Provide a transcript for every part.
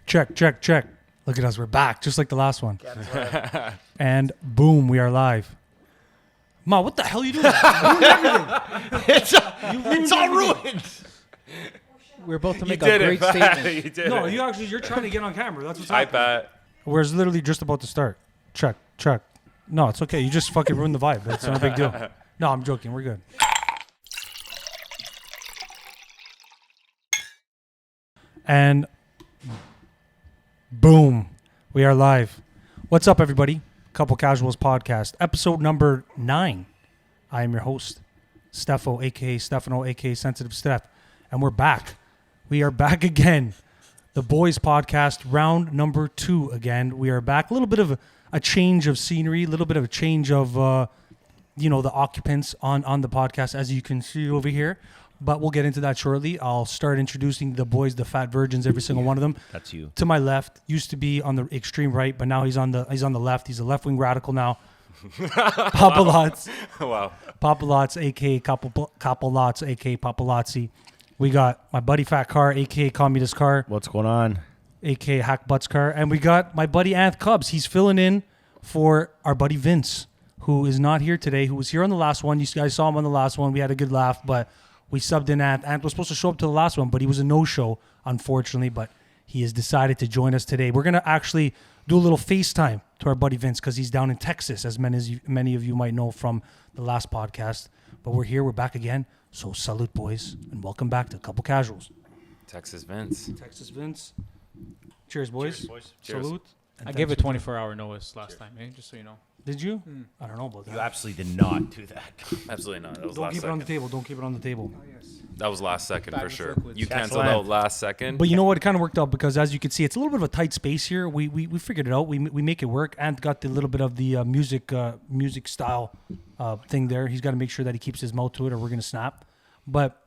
Check. Look at us. We're back, just like the last one. And boom, we are live. Ma, what the hell are you doing? You ruined everything. It's all ruined. We're about to make a great statement. You're trying to get on camera. That's what's happening. I bet. We're literally just about to start. Check. No, it's okay. You just fucking ruined the vibe. It's not a big deal. No, I'm joking. We're good. And boom, we are live. What's up, everybody? Couple Casuals Podcast, episode number 9. I am your host, Stefo, a.k.a. Stefano, a.k.a. Sensitive Steph. And we're back. We are back again. The Boys Podcast, round number 2 again. We are back. A little bit of a change of scenery, a little bit of a change of, the occupants on the podcast, as you can see over here. But we'll get into that shortly. I'll start introducing the boys, the fat virgins, every single one of them. That's you. To my left, used to be on the extreme right, but now he's on the left. He's a left-wing radical now. Papa Lots. Wow. Papa Lots, a.k.a. Papa Lots, a.k.a. Papalazzi. We got my buddy Fat Car, a.k.a. Communist Car. What's going on? A.k.a. Hack Butts Car. And we got my buddy Anth Cubs. He's filling in for our buddy Vince, who is not here today, who was here on the last one. You guys saw him on the last one. We had a good laugh, but we subbed in Anth. Anth was supposed to show up to the last one, but he was a no-show, unfortunately. But he has decided to join us today. We're going to actually do a little FaceTime to our buddy Vince because he's down in Texas, as many of you might know from the last podcast. But we're here. We're back again. So salute, boys, and welcome back to Couple Casuals. Texas Vince. Cheers, boys. Cheers, boys. Salute. I gave a 24-hour notice last time, just so you know. Did you? I don't know about that. You absolutely did not do that. Absolutely not. That was Don't last keep it second. on the table. Don't keep it on the table. Oh, yes. That was last second Back for and sure. forth with You That's canceled land. out last second. But you know what? It kind of worked out because, as you can see, it's a little bit of a tight space here. We figured it out. We make it work. Ant got the little bit of the music style thing there. He's got to make sure that he keeps his mouth to it, or we're gonna snap. But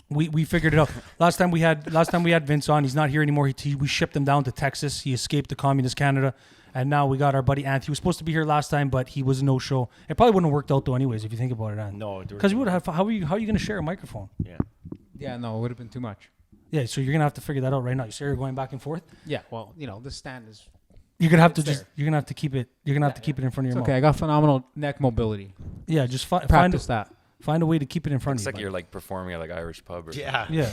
we figured it out. Last time we had Vince on. He's not here anymore. We shipped him down to Texas. He escaped to communist Canada, and now we got our buddy Ant. He was supposed to be here last time, but he was a no show. It probably wouldn't have worked out though, anyways, if you think about it, Ant. No, Because you would have. How are you gonna share a microphone? Yeah. Yeah, no, it would have been too much. Yeah, so you're gonna have to figure that out right now. You say you're going back and forth. Yeah, well, this stand is... You're gonna have to It's there. You're gonna have to keep it. You're gonna have to keep it in front of It's your okay, I got phenomenal neck mobility. mouth. Yeah, just Practice that. find a way to keep it in front Looks of like you. you're like performing at like Irish pub or Yeah. Yeah,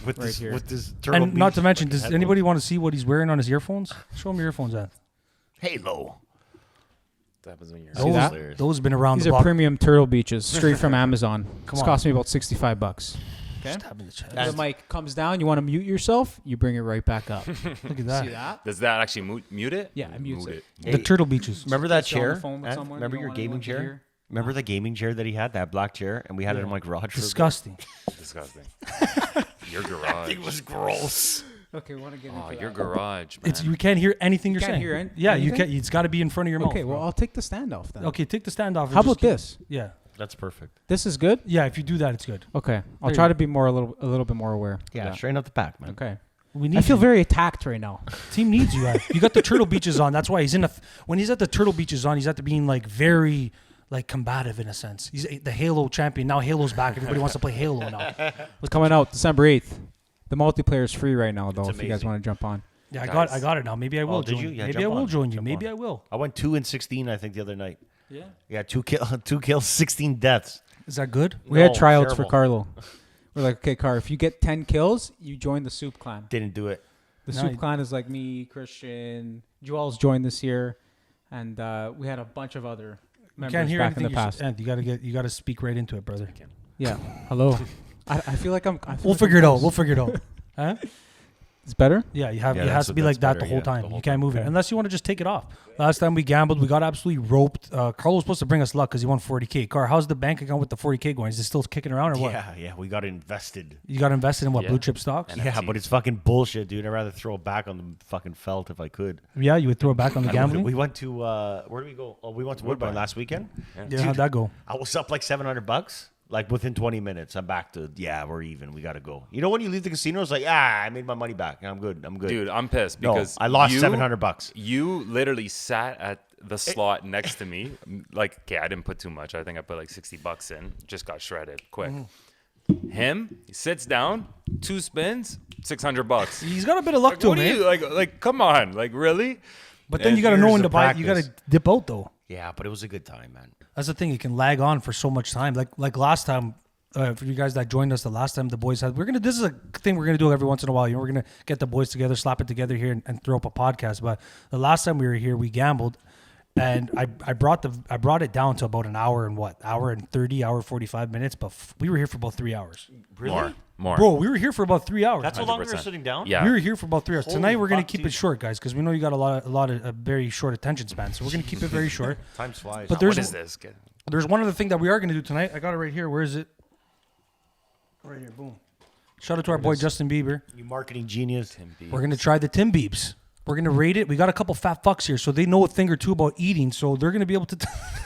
With Right this, here. with this Turtle and not Beach to mention, does fucking anybody want to see what he's wearing on his earphones? Show him your earphones, Ant. headphones. Halo. That happens when you're See that? Those have been around These the are block. premium turtle beaches, straight from Amazon. Come It's on. cost me about $65. Okay? Stab in the chest. The mic comes down, you want to mute yourself, you bring it right back up. Look at that. See that? Does that actually mute it? Yeah, it mutes it. The Turtle Beaches. Remember that Sit on the chair? phone with Ant? someone, Remember you your don't want gaming anyone to chair? hear? Remember the gaming chair that he had, that black chair? And we had it in my garage. for a bit? Disgusting. Disgusting. Your garage. It was gross. Okay, want to get into Oh, that. your garage, man. You can't hear anything you're can't saying. hear Yeah, you anything? can. It's got to be in front of your mouth. Okay, well, bro. I'll take the stand off then. Okay, take the stand off. and How just about keep- this? Yeah, That's perfect. This is good? yeah. If you do that, it's good. Okay. I'll There try you to be a little bit more aware. Yeah, straighten up the pack, man. Okay. We need. I feel you. very attacked right now. Team needs you. You got the Turtle Beaches on. That's why he's in when he's at the Turtle Beaches on, he's at the being like very like combative in a sense. He's the Halo champion. Now Halo's back. Everybody wants to play Halo now. It's coming out December 8th. The multiplayer is free right now, though, if you guys amazing. want to jump on. Yeah, Nice. I got it now. Maybe I will did join you? Yeah, Maybe jump I will on. join you. Jump Maybe on. I will. I went 2-16, I think, the other night. Yeah. Yeah, 2 kills, 16 deaths. Is that good? We had No, tryouts for terrible. Carlo. We're like, okay, Car, if you get 10 kills, you join the Soup Clan. Didn't do it. The No, Soup you- Clan is like me, Christian, Joel's joined this year, and we had a bunch of other members Can't hear back in anything. the past. You got to speak right into it, brother. Yeah. Hello. I feel like I'm... We'll figure it out. We'll figure it out. Huh? It's better? Yeah, it Yeah, has that's- to be like that's that the better, whole yeah, time. the You whole can't move it Okay. unless you want to just take it off. Last time we gambled, we got absolutely roped. Carl was supposed to bring us luck because he won 40K. Car, how's the bank account with the 40K going? Is it still kicking around or what? Yeah, we got invested. You got invested in what, Yeah. blue chip stocks? And- Yeah, NFT. but it's fucking bullshit, dude. I'd rather throw it back on the fucking felt if I could. Yeah, you would throw it back on the gambling. We went to where did we go? Oh, we went to Woodbine last weekend. Yeah, how'd that go? I was up like $700. Like within 20 minutes, I'm back to we're even. We gotta go. You know when you leave the casino, it's like I made my money back. I'm good. Dude, I'm pissed No, because I lost you- $700. You literally sat at the slot next to me. Like, okay, I didn't put too much. I think I put like $60 in. Just got shredded quick. Him, he sits down, 2 spins, $600. He's got a bit of luck to him, What do eh? you like? Come on, like really? But then you got to know years when to of buy. You got practice. to dip out though. Yeah, but it was a good time, man. That's the thing. It can lag on for so much time. Like last time, for you guys that joined us the last time, the boys had. This is a thing we're gonna do every once in a while. You know, we're gonna get the boys together, slap it together here, and throw up a podcast. But the last time we were here, we gambled, and I brought it down to about an hour and hour and 30, hour 45 minutes. But we were here for about 3 hours. Really? More. Bro, we were here for about 3 hours. That's how long we were 100%. sitting down? Yeah. We were here for about 3 hours. Holy Tonight we're gonna fuck, keep dude. it short, guys, because we know you got a lot of very short attention span. So we're gonna keep it very short. Time flies. But What is this? There's one other thing that we are gonna do tonight. I got it right here. Where is it? Right here. Boom. Shout out to our boy Justin Bieber. You marketing genius. We're gonna try the Tim Biebs. We're gonna rate it. We got a couple fat fucks here, so they know a thing or two about eating. So they're gonna be able to.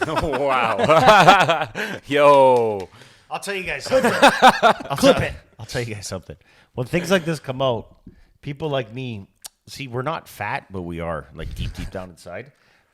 Oh, wow. Yo. I'll tell you guys something. Clip it. I'll tell you guys something. When things like this come out, people like me, see, we're not fat, but we are like deep down inside.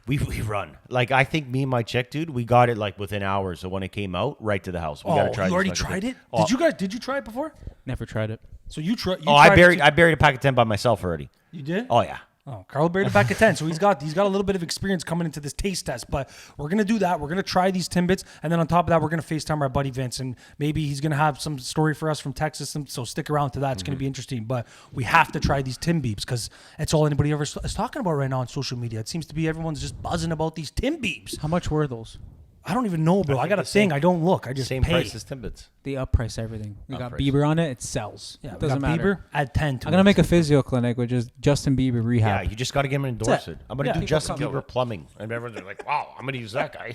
We run. Like, I think me and my chick, dude, we got it like within hours. So when it came out, right to the house. We gotta try you this already fucking tried thing. it? Oh, Did you try it before? Never tried it. So you tried. I buried a pack of 10 by myself already. You did? Oh yeah. Oh, Carl buried a pack of 10. So he's got a little bit of experience coming into this taste test. But we're gonna do that. We're gonna try these Timbits, and then on top of that, we're gonna FaceTime our buddy Vince, and maybe he's gonna have some story for us from Texas. So stick around to that. It's gonna be interesting. But we have to try these Tim Biebs because it's all anybody ever is talking about right now on social media. It seems to be everyone's just buzzing about these Tim Biebs. How much were those? I don't even know, bro. I think got a the same- thing. I don't look. I just Same pay. price as Timbits. They upprice everything. You got Upprice. Bieber on it, it sells. Yeah, we Doesn't got matter. Bieber. Add 10 to I'm gonna it. make a physio clinic, which is Justin Bieber Yeah, rehab. you just got to get him to endorse it. I'm gonna Yeah. do People Justin come- Bieber plumbing, and everyone's like, "Wow, I'm gonna use that guy."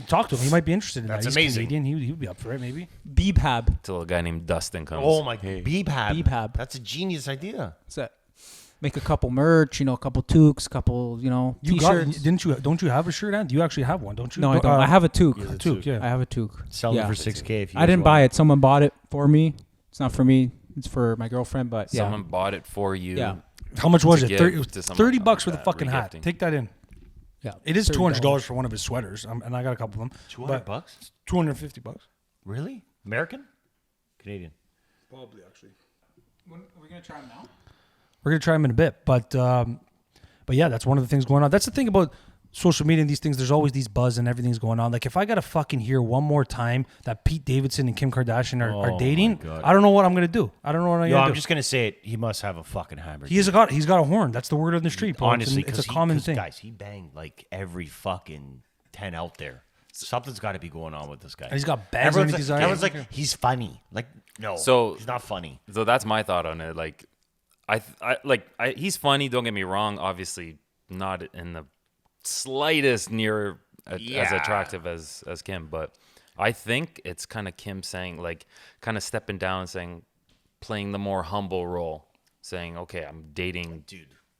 Talk to him. He might be interested in That's that. He's amazing. Canadian. He would be up for it, maybe. Biebhab. Till a guy named Dustin comes. Oh my, Hey. Biebhab. Biebhab. That's a genius idea. That's it. Make a couple merch, a couple toques, couple, You got? t-shirts. Didn't you? Don't you have a shirt? And you actually have one, don't you? No, I don't. I have a toque. Yeah, a toque. Yeah. I have a toque. Sell Yeah. it for $6K if you. I didn't buy it. Someone bought it for me. It's not for me. It's for my girlfriend. But yeah, Someone bought it for you. Yeah. How much was to it? give 30, it was to someone. $30 for the Yeah, fucking hat. regifting. Take that in. yeah. It is $30. $200 for one of his sweaters, and I got a couple of them. $200. $250. Really? American? Canadian. Probably actually. Are we gonna try them now? We're gonna try them in a bit, but yeah, that's one of the things going on. That's the thing about social media and these things. There's always these buzz and everything's going on. Like if I gotta fucking hear one more time that Pete Davidson and Kim Kardashian Oh are my dating, God. I don't know what I'm gonna do. I don't know what I'm No, gonna I'm do. just gonna say it. He must have a fucking hammer. He's got a horn. That's the word on the street, bro. Honestly, it's a common thing. Guys, he banged like every fucking 10 out there. Something's got to be going on with this guy. And he's got bags underneath his eyes. Everyone's like, he's funny. Like, no, So- he's not funny. So that's my thought on it. Like, he's funny. Don't get me wrong. Obviously, not in the slightest near as Yeah. attractive as Kim, but I think it's kind of Kim saying, like, kind of stepping down and saying, playing the more humble role, saying, okay, I'm dating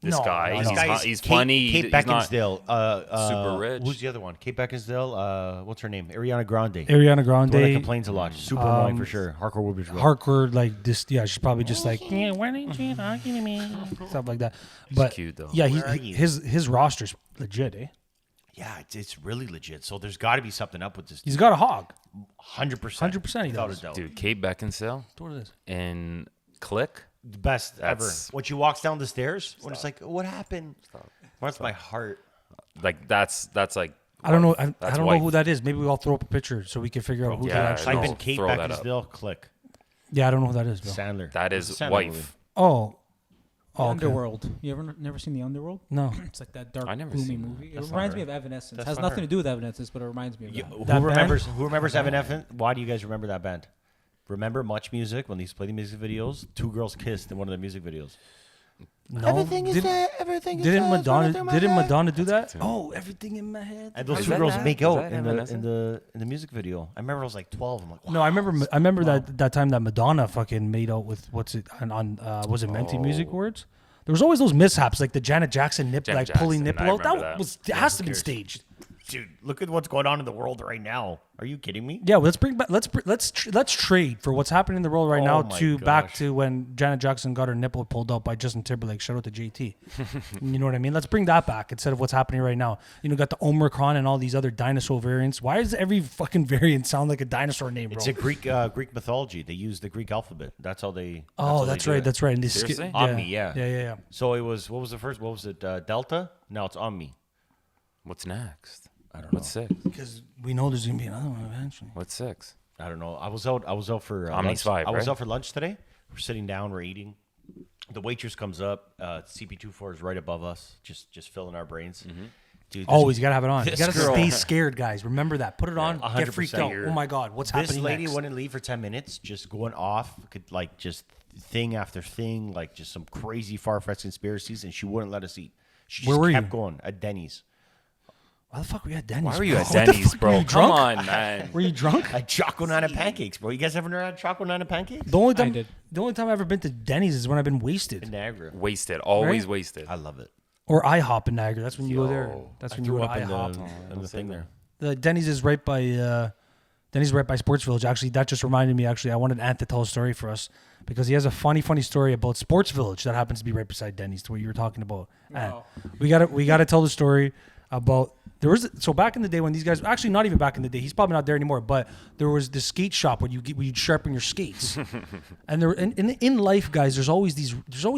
this No, guy. no, He's, no. he's funny. Kate he's not Beckinsale. super rich. Who's the other one? Kate Beckinsale. What's her name? Ariana Grande. Ariana The one that Grande, complains a lot. Super annoying for sure. Hardcore Woodbridge. hardcore, like this. Yeah, she's probably just like, yeah, why didn't you talking to me? Stuff like that. But cute, though. yeah, Where are you? his roster's legit, eh? Yeah, it's really legit. So there's got to be something up with this. He's got a hog. 100%. 100% he Without does. a doubt. Dude, Kate Beckinsale That's what it is. in Click. The best ever. That's- When she walks down the stairs, when it's like, what happened? Where's my heart? Like that's like I don't know. I that's don't know wife. who that is. Maybe we all throw up a picture so we can figure out who Yeah, that actually Type is. in Kate throw that up. Beckinsale, click. Yeah, I don't know who that is, bro. Sandler. That It's is a Sandler wife. movie. Oh, okay. Underworld. You ever never seen the Underworld? No. It's like that dark, I never gloomy seen movie. It That's not reminds her. me of Evanescence. That's Has not nothing her. to do with Evanescence, but it reminds me of that. Who That remembers Evanescence? Why do you guys remember that band? Remember Much Music when they used to play the music videos? Two girls kissed in one of the music videos. No. Everything is Didn't- there. Everything is Didn't there, Madonna? running through my Didn't head. Madonna do that? Oh, everything in my head. And those Is two that girls that? make Is out that in Evanescence? the music video. I remember I was like 12. I'm like, wow. No, I remember that time that Madonna fucking made out with what's it on was it Menti Music Awards? There was always those mishaps like the Janet Jackson Janet pulling Jackson, nipple I out. That remember that. was it has to be staged. Dude, look at what's going on in the world right now. Are you kidding me? Yeah, let's bring back. Let's trade for what's happening in the world right now my to back gosh. to when Janet Jackson got her nipple pulled out by Justin Timberlake. Shout out to JT. You know what I mean? Let's bring that back instead of what's happening right now. You know, got the Omicron and all these other dinosaur variants. Why does every fucking variant sound like a dinosaur name, bro? It's a Greek mythology. They use the Greek alphabet. That's how they. Oh, that's right. That's right. And they Seriously? Omni, yeah. Yeah. So it was. What was the first? What was it? Delta. Now it's Omni. What's next? I don't know. What's 6? Because we know there's gonna be another one eventually. What's 6? I don't know. I was out for Omni's lunch. 5, I was right? out for lunch today. We're sitting down. We're eating. The waitress comes up. CP24 is right above us, just filling our brains. Dude, Always, you gotta have it on. You this gotta girl- stay scared, guys. Remember that. Put it on. Get 100% freaked out. you're- Oh my God, what's This happening lady next? wouldn't leave for 10 minutes, just going off, could like just thing after thing, like just some crazy far-fetched conspiracies, and she wouldn't let us eat. She just Where were kept you? going at Denny's. Why the fuck were you at Denny's? Why were you bro? at What the Denny's, fuck, bro? were you Come drunk? on, man. Were you drunk? At Choco Nana pancakes, bro. You guys ever had Choco Nana pancakes? The only I time did. The only time I've ever been to Denny's is when I've been wasted. In Niagara. Wasted. Always Right? wasted. I love it. Or IHOP in Niagara. That's when you go there. Yo, That's I when you threw go it to up IHOP. in the thing there. The Denny's is right by Sports Village. Actually, that just reminded me. Actually, I wanted Ant to tell a story for us because he has a funny story about Sports Village that happens to be right beside Denny's, to what you were talking about. Ant, Wow. we gotta tell the story about so back in the day when these guys, actually not even back in the day, he's probably not there anymore, but there was this skate shop where you'd sharpen your skates. And there in life, guys, there's always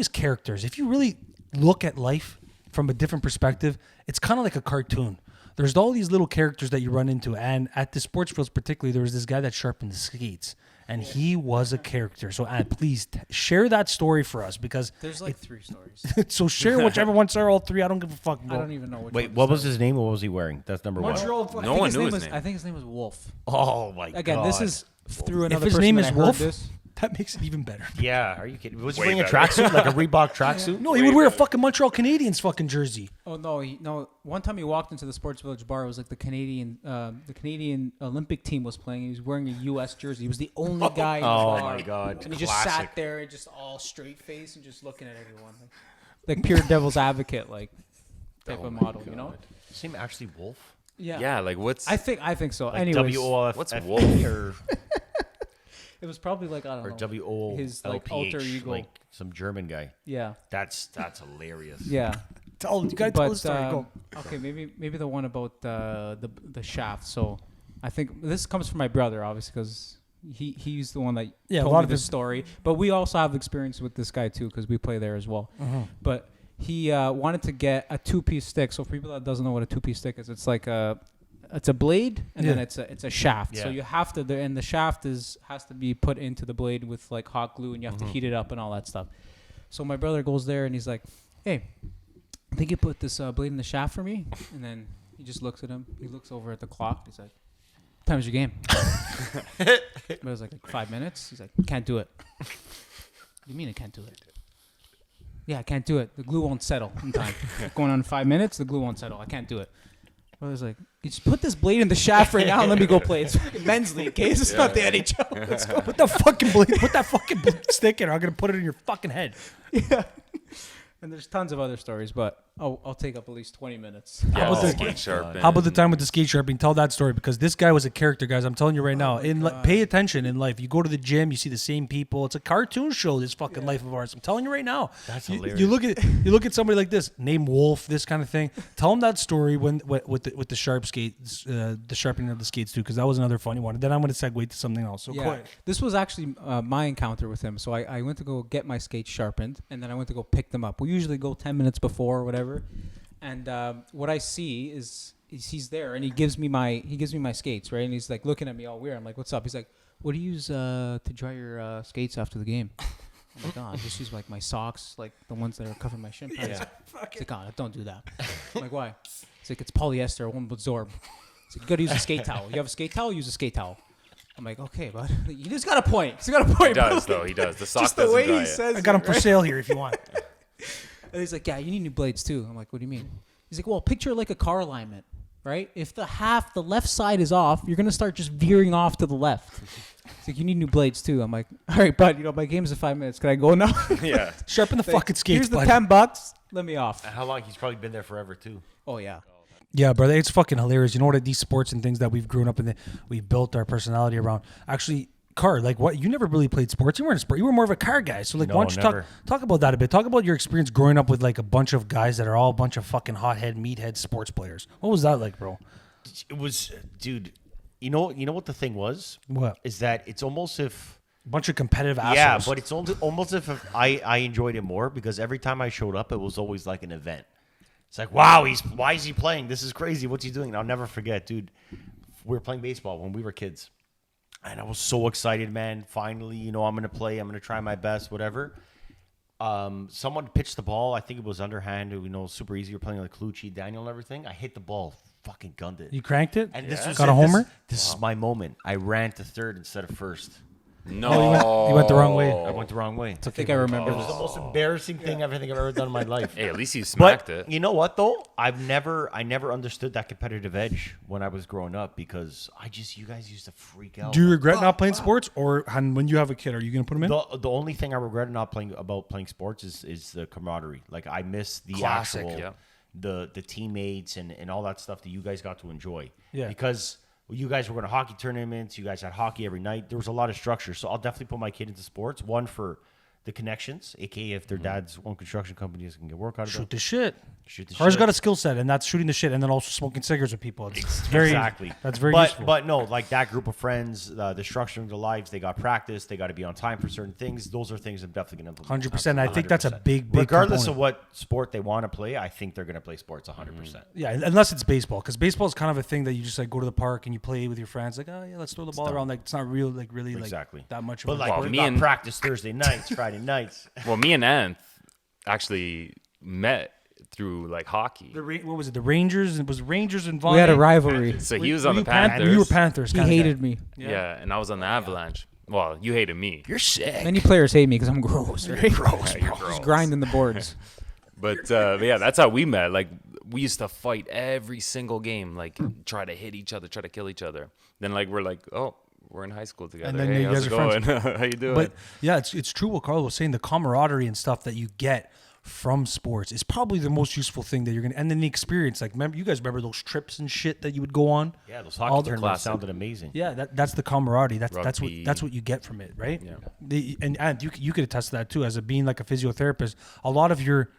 characters. If you really look at life from a different perspective, it's kind of like a cartoon. There's all these little characters that you run into, and at the sports fields particularly, there was this guy that sharpened the skates, and he was a character. So, Ant, please share that story for us because There's like 3 stories. so share whichever ones are all 3. I don't give a fuck. I Bro. don't even know which Wait, one what to was start his name? What was he wearing? That's number one. Montreal. No one knew his with. name. I think his name was Wolf. Oh my god. Again, this is through If another his person name that is I heard Wolf, this. that makes it even better. Yeah, are you kidding? Was he Way wearing a better. tracksuit, like a Reebok tracksuit? No, he would wear a fucking Montreal Canadiens fucking jersey. Oh no! One time he walked into the Sports Village bar. It was like the Canadian Olympic team was playing. He was wearing a U.S. jersey. He was the only guy in the Oh bar. my god. And he just Classic. sat there, just all straight face and just looking at everyone, like pure devil's advocate, like type of model, you know? His name actually Wolf? Yeah, like what's I think so. Like Anyways, WOLF. What's FP Wolf? or it was probably like I don't know. WOLPH, His like alter ego. like some German guy. Yeah, That's hilarious. yeah. You gotta tell the story. Go. Okay, maybe the one about the shaft. So, I think this comes from my brother, obviously, because he's the one that Yeah, a told lot me of this his- story. But we also have experience with this guy too, because we play there as well. But he wanted to get a 2-piece stick. So for people that doesn't know what a 2-piece stick is, it's like it's a blade and then Yeah. it's a shaft. So Yeah. you have to and the shaft has to be put into the blade with like hot glue, and you have to heat it up and all that stuff. So my brother goes there and he's like, "Hey, I think you put this blade in the shaft for me." And then he just looks at him. He looks over at the clock. He's like, "What time is your game?" But I was like 5 minutes. He's like, "Can't do it." What do you mean I can't do it? Yeah, I can't do it. The glue won't settle in time. Going on 5 minutes, the glue won't settle. I can't do it. I was like, "You just put this blade in the shaft right now and let me go play." It's fucking men's league, okay? It's not the NHL. Let's go. Put that fucking blade, put that fucking stick in. I'm gonna put it in your fucking head. Yeah. And there's tons of other stories, but I'll take up at least 20 minutes. yeah, about the- skate sharp? How about the time with the skate sharpening? Tell that story because this guy was a character, guys. I'm telling you right now. Pay attention in life. You go to the gym, you see the same people. It's a cartoon show. This fucking life of ours. I'm telling you right now. That's You hilarious. you look at somebody like this, name Wolf, this kind of thing. Tell him that story with the sharp skates, the sharpening of the skates too, because that was another funny one. And then I'm going to segue to something else. So go ahead. This was actually my encounter with him. So I went to go get my skates sharpened, and then I went to go pick them up. We usually go 10 minutes before or whatever. And what I see is he's there, and he gives me my skates, right? And he's like looking at me all weird. I'm like, "What's up?" He's like, "What do you use to dry your skates after the game?" I'm like, "Oh, I just use like my socks, like the ones that are covering my shin pads." He's like, "Oh, don't do that." I'm like, "Why?" He's like, "It's polyester, it won't absorb." He's like, "You gotta use a skate towel. You have a skate towel? Use a skate towel." I'm like, "Okay, bud." He just got a point. He's got a point. He does though. He does. The sock Just the doesn't way dry he it. says I got them it, for right? sale here if you want. And he's like, "Yeah, you need new blades too." I'm like, "What do you mean?" He's like, "Well, picture like a car alignment, right? If the left side is off, you're gonna start just veering off to the left." He's like, "You need new blades too." I'm like, "All right, bud. My game's in 5 minutes. Can I go now?" Yeah. Sharpen the fucking skates, Here's the bud. $10. Let me off. How long? He's probably been there forever too. Oh yeah. Yeah, brother, it's fucking hilarious. You know what? These sports and things that we've grown up in, we've built our personality around. Actually, car, like what? You never really played sports. You weren't a sport. You were more of a car guy. So like, No, why don't you never. talk about that a bit? Talk about your experience growing up with like a bunch of guys that are all a bunch of fucking hothead, meathead sports players. What was that like, bro? It was, dude. You know what the thing was? What? Is that it's almost if. A bunch of competitive assholes. Yeah, but it's almost if I enjoyed it more because every time I showed up, it was always like an event. It's like, wow, why is he playing? This is crazy. What's he doing? And I'll never forget, dude. We were playing baseball when we were kids. And I was so excited, man. Finally, I'm going to play. I'm going to try my best, whatever. Someone pitched the ball. I think it was underhand. Super easy. We're playing like Colucci, Daniel, and everything. I hit the ball. Fucking gunned it. You cranked it? And this was got a homer? This is my moment. I ran to third instead of first. No. You went the wrong way. I went the wrong way. I think I remember It was this. the most embarrassing thing I've ever done in my life. Hey, at least you smacked But it. you know what though? I never understood that competitive edge when I was growing up because you guys used to freak out. Do you regret not playing sports, or when you have a kid, are you gonna put him in? The only thing I regret not playing sports is the camaraderie. Like I miss the Classic, actual yeah. the teammates and all that stuff that you guys got to enjoy. Yeah. Because you guys were going to hockey tournaments. You guys had hockey every night. There was a lot of structure. So I'll definitely put my kid into sports. One, for the connections, a.k.a. if their dad's own construction companies can get work out of Shoot it. the shit. Shoot the Car's shit. got a skill set, and that's shooting the shit, and then also smoking cigarettes with people. It's very Exactly. That's very but, useful. But no, like that group of friends, the structuring their lives, they got practice. They got to be on time for certain things. Those are things I'm definitely going to implement. 100%. I think that's a big Regardless component. of what sport they want to play, I think they're going to play sports 100%. Yeah, unless it's baseball, because baseball is kind of a thing that you just like go to the park and you play with your friends. Like, oh yeah, let's throw the ball around. Like it's not real, like really, Exactly. like that much. But of a like sport. we me got and- practice Thursday nights, Friday nights. Well, me and Anth actually met through like hockey. What was it? The Rangers? It was Rangers involved. We had a rivalry. So he was on Were the you Panthers. You were Panthers. He kinda guy. hated me. Yeah, and I was on the Avalanche. Well, you hated me. You're sick. Many players hate me because I'm gross, right? Gross, Yeah, you're bro. gross. Just grinding the boards. But yeah, that's how we met. Like we used to fight every single game, like try to hit each other, try to kill each other. Then like we're like, oh, we're in high school together. And then Hey, you how's guys it are going? How you doing? But yeah, it's true what Carl was saying. The camaraderie and stuff that you get from sports is probably the most useful thing that you're gonna. And then the experience, like, you guys remember those trips and shit that you would go on? Yeah, those All hockey the tournaments classic. sounded amazing. Yeah, that's the camaraderie. That's Rugby. what you get from it, right? Yeah. And you could attest to that too. As a being like a physiotherapist, a lot of your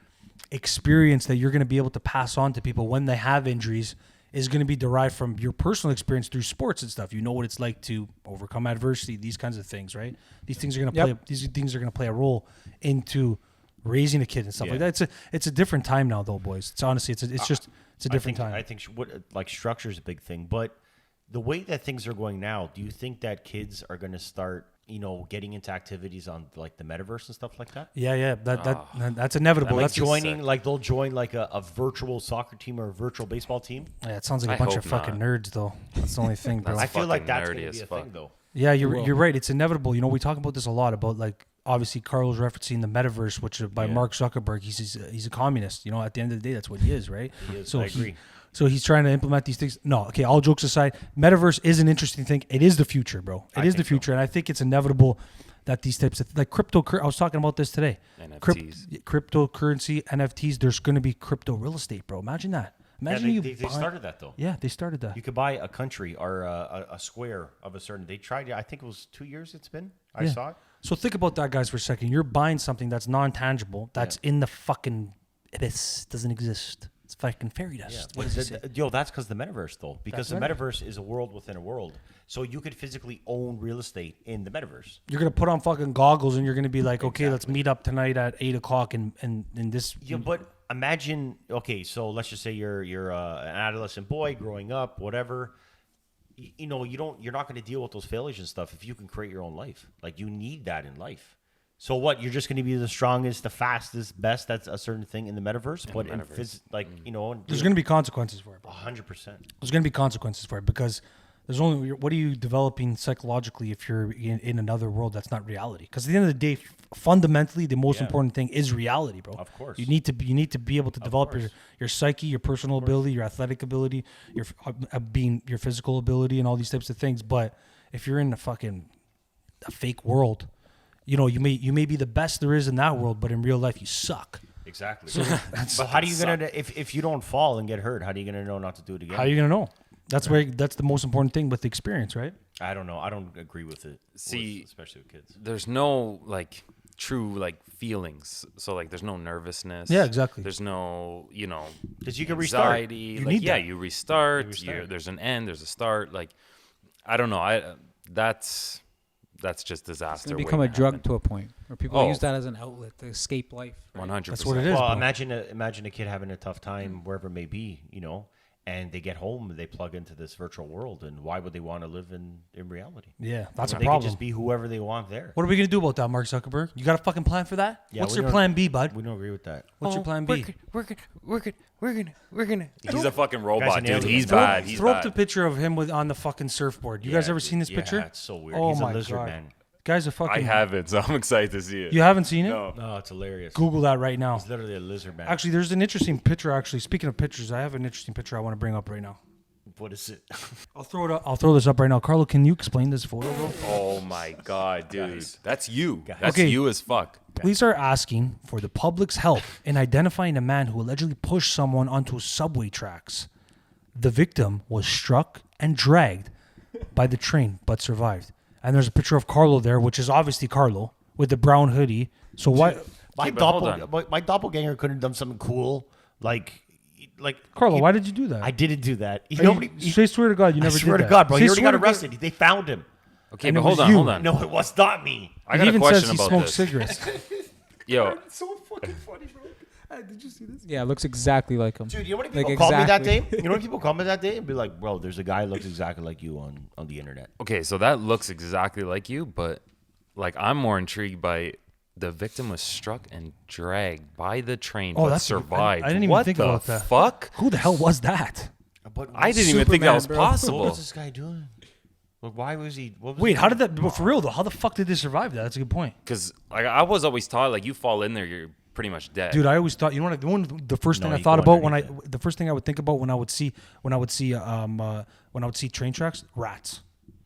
experience that you're going to be able to pass on to people when they have injuries is going to be derived from your personal experience through sports and stuff. You know what it's like to overcome adversity, these kinds of things, right? These things are going to Yep. play. These things are going to play a role into raising a kid and stuff like that. It's a different time now, though, boys. It's honestly, it's a different time. I think structure is a big thing, but the way that things are going now, do you think that kids are going to start, getting into activities on like the metaverse and stuff like that? Yeah. That's inevitable. Like That's joining, like they'll join like a virtual soccer team or a virtual baseball team. Yeah, it sounds like a I bunch of hope fucking not. nerds, though. That's the only thing, bro. I feel like fucking that's nerdy going to as be a fuck. thing, though. Yeah, you're right. It's inevitable. We talk about this a lot about like obviously Carl's referencing the metaverse, which by Mark Zuckerberg. He's a communist. At the end of the day, that's what he is, right? He is. So I agree. So he's trying to implement these things. No, okay. All jokes aside, metaverse is an interesting thing. It is the future, bro. It is the think so. future, and I think it's inevitable that these types of like I was talking about this today. NFTs. Cryptocurrency, NFTs. There's going to be crypto real estate, bro. Imagine that. Imagine Yeah, you. they started that though. Yeah, they started that. You could buy a country or a square of a certain. They tried it. I think it was 2 years. It's been. I Yeah. saw it. So think about that, guys, for a second. You're buying something that's non-tangible, that's in the fucking abyss, doesn't exist. It's fucking fairy dust. What does it say? That's because the metaverse, though. Because the metaverse is a world within a world. So you could physically own real estate in the metaverse. You're gonna put on fucking goggles and you're gonna be like, okay, let's meet up tonight at 8:00 in this. Yeah, but imagine. Okay, so let's just say you're an adolescent boy growing up, whatever. You're not going to deal with those failures and stuff if you can create your own life. Like you need that in life. So what? You're just going to be the strongest, the fastest, best. That's a certain thing in the metaverse. But There's gonna be consequences for it. Bro. 100%. There's gonna be consequences for it because there's only what are you developing psychologically if you're in another world that's not reality? Because at the end of the day, fundamentally, the most important thing is reality, bro. Of course. you need to be able to develop your psyche, your personal ability, your athletic ability, your your physical ability, and all these types of things. But if you're in a fake world, you may be the best there is in that world, but in real life you suck. Exactly. So but how do you gonna if you don't fall and get hurt? How are you gonna know not to do it again? how are you gonna know? That's the most important thing with the experience, right? I don't know. I don't agree with it. See, especially with kids. There's no like true like feelings. So like there's no nervousness. Yeah, exactly. There's no, Because you can restart. anxiety. You like, need yeah, that. you restart. You restart. There's an end. There's a start. Like, I don't know. That's just disaster. It's gonna waiting become a to drug happen. to a point where people Oh. use that as an outlet to escape life. Right? 100%. That's what it is. Well, bro. imagine a kid having a tough time wherever it may be, and they get home and they plug into this virtual world, and why would they want to live in reality? Yeah, that's a They can problem. just be whoever they want there. What are we gonna do about that, Mark Zuckerberg? You got a fucking plan for that? Yeah, What's we your don't- plan B, bud? We don't agree with that. What's your plan B? We're gonna. He's a fucking robot, an dude. alien. He's Throw- bad. He's Throw bad. up the picture of him on the fucking surfboard. You guys ever seen this picture? Yeah, it's so weird. Oh He's my a lizard God. man. Guy's a fucking. I haven't, so I'm excited to see it. You haven't seen it? No. No, it's hilarious. Google that right now. He's literally a lizard man. Actually, there's an interesting picture. Actually, speaking of pictures, I have an interesting picture I want to bring up right now. What is it? I'll throw it up. I'll throw this up right now. Carlo, can you explain this photo, bro? Oh my god, dude. Guys. That's you. Guys. That's Okay. you as fuck. Police are asking for the public's help in identifying a man who allegedly pushed someone onto subway tracks. The victim was struck and dragged by the train, but survived. And there's a picture of Carlo there, which is obviously Carlo with the brown hoodie. So why, My, but hold my doppelganger could have done something cool, like Carlo? he- Why did you do that? I didn't do that. Are you, swear to God, you I never swear did to that. God, bro. Say He already swear got to God. arrested. They found him. Okay, And but it hold was on, you. hold on. No, it was not me. I He got a even question says he about smokes this. cigarettes. Yo, So fucking funny, bro. Did you see this? Yeah, it looks exactly like him. Dude, you know what Like, people call me that day? exactly. You know what people call me that day and be like, bro, there's a guy who looks exactly like you on the internet. okay, so that looks exactly like you, but like I'm more intrigued by the victim was struck and dragged by the train, Oh, but that's- survived. I didn't even what think the about that. fuck? Who the hell was that? But I didn't even think that was Superman, bro. What possible. was this guy doing? Like, why was he? What was Wait, he how did doing? that? But for real though, how the fuck did they survive that? That's a good point, Because like I was always taught, like you fall in there, you're pretty much dead. dude. I always thought, you know what? The first No, thing I you thought go about underneath the first thing I would think about when I would see train tracks, rats.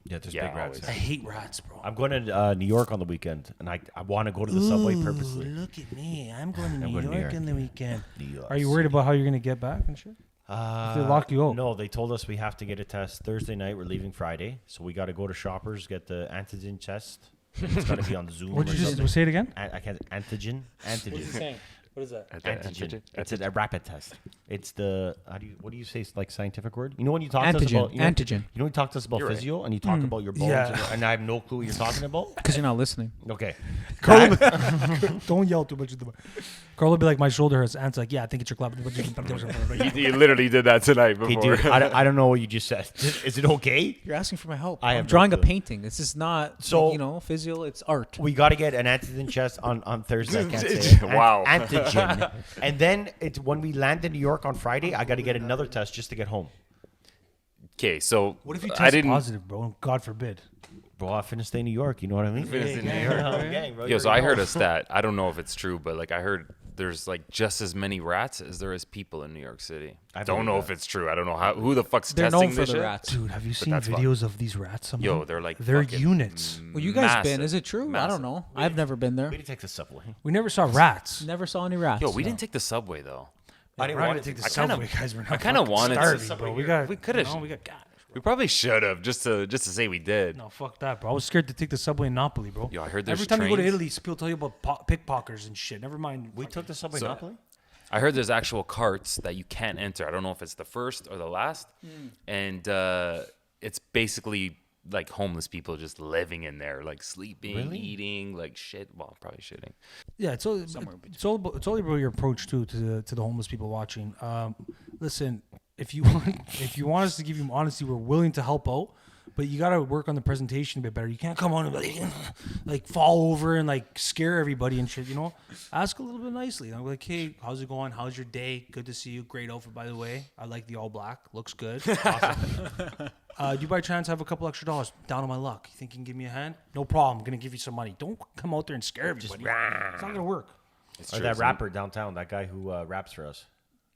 Yeah, there's Yeah, big rats. I hate rats, bro. I'm going to New York on the weekend, and I want to go to the subway purposely. Look at me. I'm going to I'm New going to New York York. on the weekend. New York Are you worried City. about how you're going to get back and shit? They lock you out. No, they told us we have to get a test Thursday night. We're leaving Friday, so we got to go to Shoppers, get the antigen test. It's got to be on Zoom. What'd or you just something. say it again? I can't antigen. What is that? Antigen. It's a rapid test. It's the what do you say? Like scientific word? You know when you talk to us Antigen. about Antigen. You know when you talk to us about You're right. physio and you talk about your bones, Yeah. and I have no clue what you're talking about. Because you're not listening. Okay. Carlo, don't yell too much. Carlo would be like, my shoulder hurts. Ant's like, yeah, I think it's your club. you literally did that tonight Okay, before. dude, I don't know what you just said. Is it okay? You're asking for my help. I I'm have no drawing a clue. painting. This is not, So- physio. It's art. We got to get an antigen test on Thursday. I can't say it. Wow. Antigen. And then it's when we land in New York on Friday, I got to get another test just to get home. Okay, so What if you I test didn't. positive, bro? God forbid. Bro, I finna stay in New York. You know what I mean? Finished in New Gang, York. gang, bro. Yo, so I heard a stat. I don't know if it's true, but like I heard there's like just as many rats as there is people in New York City. I I've don't heard know that. if it's true. I don't know who the fuck's They're testing known for this the shit. rats. Dude, have you seen that's fine. videos of these rats? Somehow? Yo, they're like they're fucking units. Well, you guys been? massive. Is it true? I Massive. don't know. I've never been there. We need to take the subway. We never saw rats. Never saw any rats. Yo, we didn't take the subway though. I didn't We're not want gonna to take the I kinda- subway, guys. We're not I kinda fucking wanted to- starving, bro. We could've- No, we got gas. We probably should have just to say we did. No, fuck that, bro. I was scared to take the subway in Napoli, bro. Yo, I heard there's every time you go to trains. Italy, people tell you about pickpockets and shit. Never mind. We took the subway So- Napoli? I heard there's actual carts that you can't enter. I don't know if it's the first or the last, and it's basically like homeless people just living in there, like sleeping, Really? eating, like shit. Well, probably shitting. Yeah, it's all about your approach too to the homeless people watching. Listen, if you want us to give you honesty, we're willing to help out, but you got to work on the presentation a bit better. You can't come on and like fall over and like scare everybody and shit. Ask a little bit nicely. I'm like, hey, how's it going? How's your day? Good to see you. Great outfit, by the way. I like the all black. Looks good. Awesome. Do you by chance have a couple extra dollars? Down on my luck. You think you can give me a hand? No problem. I'm gonna give you some money. Don't come out there and scare everybody. It's not gonna work. It's Or true, that isn't it? rapper downtown, that guy who raps for us.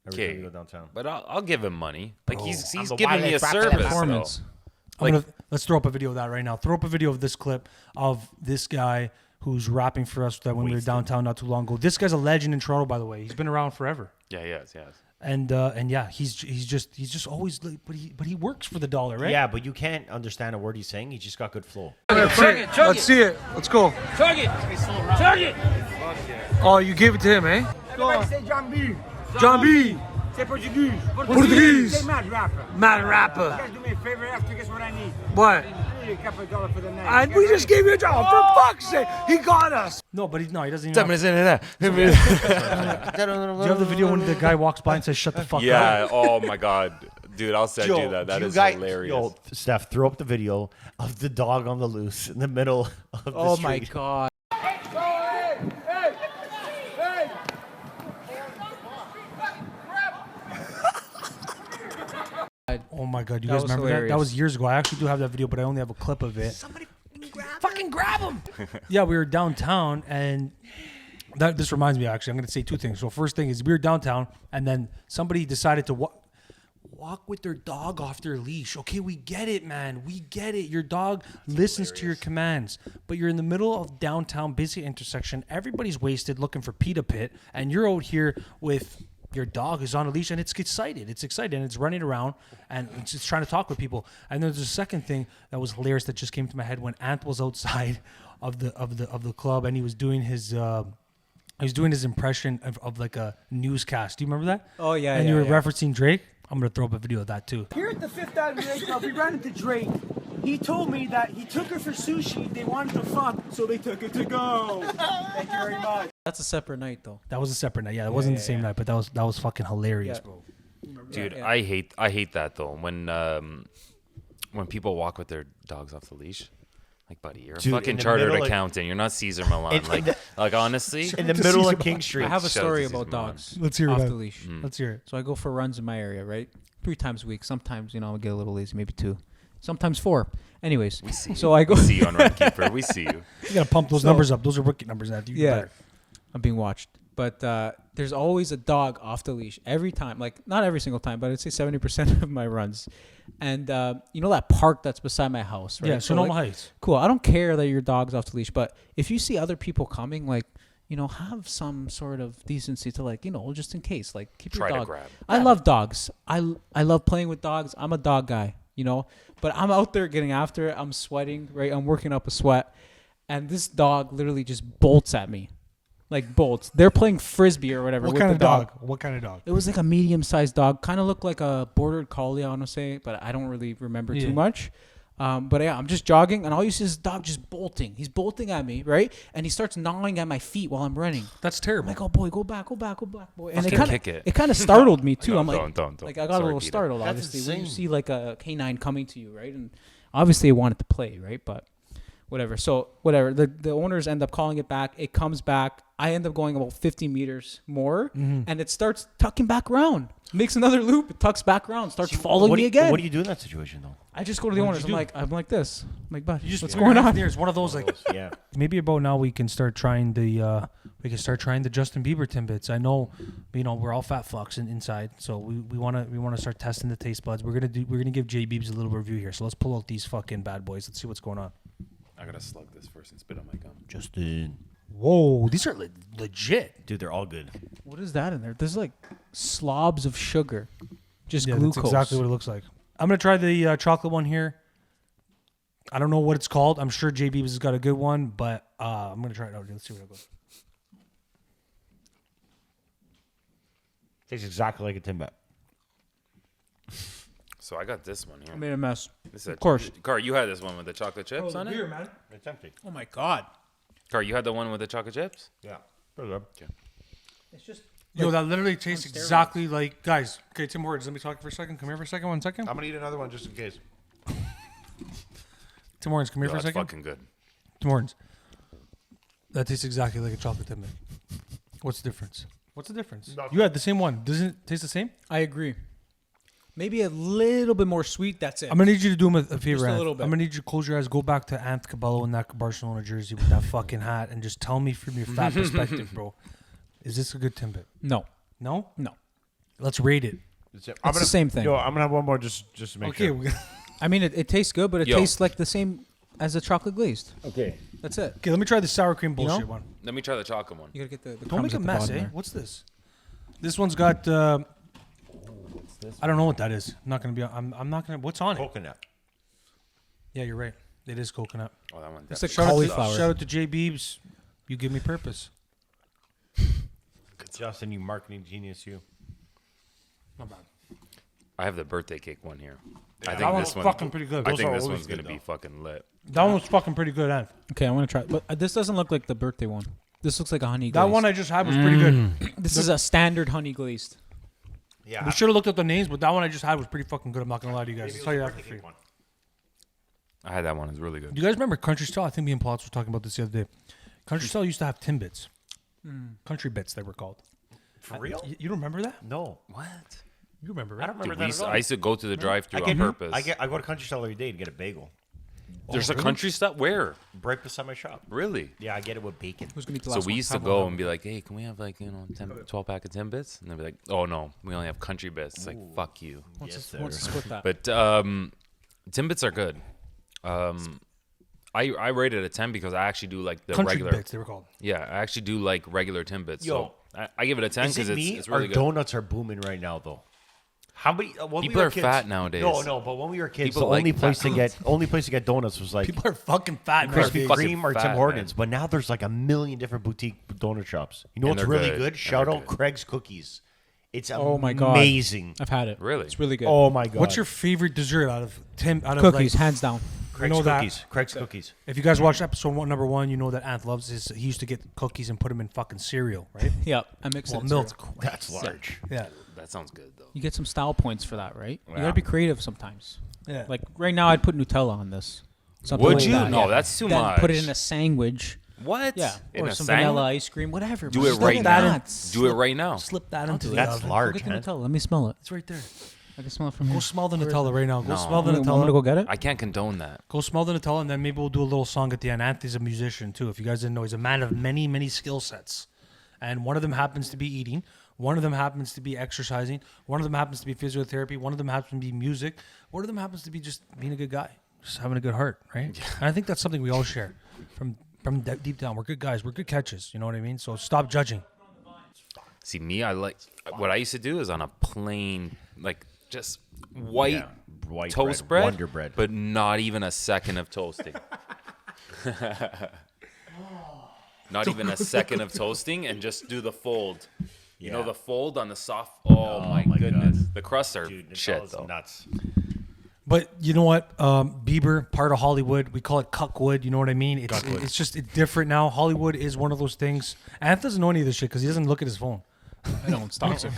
Every time we Okay, go downtown. but I'll give him money. Like he's I'm the giving me a wildest rapper service. Performance. Like- Let's throw up a video of that right now. Throw up a video of this clip of this guy who's rapping for us that when we were downtown not too long ago. This guy's a legend in Toronto, by the way. He's been around forever. Yeah, yes. And yeah, he's just always like, but he works for the dollar, right? Yeah, but you can't understand a word he's saying. He's just got good flow. Let's see it. Let's go. Chug it. Chug it. Oh, you gave it to him, eh? Everybody say John B. John B. Say Portuguese. Portuguese. Say mad rapper. Mad You rapper. guys do me a favor after. Guess what I need? What? I need a couple of dollars for the night. And we just gave you a job. For fuck's sake. He got us. No, but he doesn't even. Do you have the video when the guy walks by and says, "Shut the fuck up"? Yeah. Oh my God, dude, I'll send you that. That you is guys, hilarious. Yo, Steph, throw up the video of the dog on the loose in the middle of the Oh street. my god. Oh my god, you That guys was remember that? That hilarious. was years ago. I actually do have that video, but I only have a clip of it. Somebody fucking grab him! Yeah, we were downtown, and this reminds me. Actually, I'm going to say two things. So first thing is we were downtown, and then somebody decided to walk with their dog off their leash. Okay, we get it, man. We get it. Your dog listens to your commands, but you're in the middle of downtown, busy intersection. Everybody's wasted looking for Pita Pit, and you're out here with your dog is on a leash and it's excited. It's excited and it's running around and it's just trying to talk with people. And there's a second thing that was hilarious that just came to my head when Ant was outside of the club and he was doing his impression of like a newscast. Do you remember that? Oh, yeah, And yeah, you were yeah. referencing Drake. I'm gonna throw up a video of that too. Here at the Fifth Avenue nightclub, we ran into Drake. He told me that he took her for sushi. They wanted to fuck, so they took it to go. Thank you very much. That's a separate night though. That was a separate night. Yeah, it wasn't the same night, but that was fucking hilarious, Yeah. bro. Dude, Yeah. I hate that though. When people walk with their dogs off the leash. Like, buddy, you're Dude, a in fucking the chartered middle, like- accountant. You're not Caesar Milan. Like honestly, In the middle of King Street. I have a Shout out story to Caesar about Milan. dogs. Let's hear it off out. the leash. Let's hear it. So I go for runs in my area, right? 3 times a week. Sometimes, I'll get a little lazy, maybe 2. Sometimes 4. Anyways, so I go. We see you on Runkeeper. We see you. You gotta pump those numbers up. Those are rookie numbers. Now. Yeah, I'm being watched. But there's always a dog off the leash every time. Like, not every single time, but I'd say 70% of my runs. And you know that park that's beside my house, right? Yeah, Sonoma like, Heights. Cool. I don't care that your dog's off the leash, but if you see other people coming, like, have some sort of decency to, like, just in case, like, keep Try your to dog. grab. I love dogs. I love playing with dogs. I'm a dog guy, but I'm out there getting after it. I'm sweating, right? I'm working up a sweat, and this dog literally just bolts at me, like bolts. They're playing frisbee or whatever. What with kind the of dog? What kind of dog? It was like a medium-sized dog, kind of looked like a border collie, I want to say, but I don't really remember too much. But yeah, I'm just jogging, and all you see is this dog just bolting. He's bolting at me, right? And he starts gnawing at my feet while I'm running. That's I'm terrible. like, oh boy, go back, boy. And Fucking kick it. it kind of startled me too. No, I'm like, don't. like I got Sorry, a little Peter. startled, That's obviously, when you insane. see like a canine coming to you, right? And obviously, it wanted to play, right? But whatever. So whatever. The owners end up calling it back. It comes back. I end up going about 50 meters more, and it starts tucking back around. Makes another loop. It tucks back around. Starts following me again. What do you do in that situation, though? I just go to the What owners. did you I'm like this. I'm like, bud, You just what's put your going hands on? there. It's one of those like Yeah. maybe about now we can start trying the Justin Bieber Timbits. I know, we're all fat fucks inside, so we want to start testing the taste buds. We're gonna give J Biebs a little review here. So let's pull out these fucking bad boys. Let's see what's going on. I gotta slug this first and spit on my gum. Justin. Whoa, these are legit. Dude, they're all good. What is that in there? There's like slobs of sugar, just Yeah, glucose. that's exactly what it looks like. I'm gonna try the chocolate one here. I don't know what it's called. I'm sure J Biebs has got a good one, but I'm gonna try it out. Let's see what it goes. Tastes exactly like a Timbit. So I got this one here. I made a mess. This is Of course. Car, you had this one with the chocolate chips on it? man. It's empty. Oh my god. Car, you had the one with the chocolate chips? Yeah. Pretty good. It's just Yo, that literally tastes exactly like guys. Okay, Tim Hortons, let me talk for a second. Come here for a second. 1 second. I'm gonna eat another one just in case. Tim Hortons, come here Yo, for a that's second. fucking good. Tim Hortons. That tastes exactly like a chocolate Timbit. What's the difference? What's the difference? You had the same one. Doesn't it taste the same? I agree. Maybe a little bit more sweet. That's it. I'm gonna need you to do him a favor. Just a Anth. little bit. I'm gonna need you to close your eyes, go back to Anth Cabello in that Barcelona jersey with that fucking hat, and just tell me from your fat perspective, bro. Is this a good Timbit? No. No. No. Let's rate it. It's the same thing. Yo, I'm gonna have one more just to make Okay. sure. We, I mean, it tastes good, but it Yo. tastes like the same as a chocolate glazed. Okay. That's it. Okay, let me try the sour cream You know? bullshit one. Let me try the chocolate one. You gotta get the Don't crumbs make a at the mess, bottom eh? there. What's this? This one's got. I don't know what that is. I'm not gonna be. I'm not gonna. What's on it? Coconut. Yeah, you're right. It is coconut. Oh, that one. It's like definitely cauliflower. Shout out to J Biebs. You give me purpose. Justin, you marketing genius, you. Not bad. I have the birthday cake one here. I That think one's this one. fucking pretty good. I Those think are this always one's gonna good, be though. fucking lit. That one was fucking pretty good. Ant. Okay, I want to try. But this doesn't look like the birthday one. This looks like a honey That glazed. one I just had was pretty good. This is a standard honey glazed. Yeah. We should have looked at the names, but that one I just had was pretty fucking good. I'm not gonna lie to you guys. I'll tell you that for free. I had that one. It's really good. Do you guys remember Country Style? I think me and Plots were talking about this the other day. Country Style used to have Tim Bits. Country Bits, they were called. For real? You don't remember that? No. What? You remember, I right? don't remember Dude, that at all. I used to go to the drive-through on purpose. I go to Country Style every day to get a bagel. There's a country stuff. Where? Right beside my shop. Really? Yeah, I get it with bacon. Who's gonna eat the So last we one? used to go and be like, "Hey, can we have like 12 pack of 10 bits?" And they'd be like, "Oh no, we only have country bits." It's like, "Fuck you." Wants to split that. But Timbits are good. I rated a 10 because I actually do like the Country regular. Bits, they were called. Yeah, I actually do like regular Timbits. Yo. So I give it a 10 Is it because me it's really or good. donuts are booming right now though? How many? When People we were are kids, fat nowadays. No, but when we were kids, People the only like place fat to get donuts was like People are fucking fat Krispy now. fucking Kreme or fat, Tim man. Hortons. But now there's like a million different boutique donut shops. You know And what's they're really good. good? And Shout they're out good. Craig's Cookies. It's Oh my God. amazing. I've had it. Really? It's really good. Oh my god. What's your favorite dessert out of Tim? Out of Cookies, like, hands down. Craig's know that- Cookies? Craig's Cookies. if you guys watched episode number 1, you know that Ant loves his. He used to get cookies and put them in fucking cereal, right? Yep, I mix Well, it. in milk. cereal. That's large. Yeah, That sounds good though. You get some style points for that, right? You Yeah. gotta be creative sometimes. yeah. Like right now, I'd put Nutella on this. Something Would like you? that, No, yeah. that's too Then much. put it in a sandwich. What? Yeah, In or a some sandwich? vanilla ice cream, whatever. Do bro. it Just right let now. nuts. Do it right now. Slip that into the That's oven. large, Look at man. the Nutella. Let me smell it. It's right there. I can smell it from Go here. smell the Nutella right now. Go No. smell the I'm gonna Nutella. go get it. I can't condone that. Go smell the Nutella, and then maybe we'll do a little song at the end. Anthony's a musician too. If you guys didn't know, he's a man of many, many skill sets, and one of them happens to be eating. One of them happens to be exercising. One of them happens to be physiotherapy. One of them happens to be music. One of them happens to be just being a good guy, just having a good heart, right? Yeah. And I think that's something we all share from deep down. We're good guys. We're good catches. You know what I mean? So stop judging. See, me, I like what I used to do is on a plain, like just white Yeah, white toast bread, bread, Wonder Bread. but not even a second of toasting. Not even a second of toasting, and just do the fold. You know Yeah. the fold on the soft. Oh, my my goodness, God. the crusts are Dude, shit Nutella's though. nuts. But you know what? Bieber, part of Hollywood. We call it cuckwood. You know what I mean? It's just it's different now. Hollywood is one of those things. Anth doesn't know any of this shit because he doesn't look at his phone. I know it's toxic.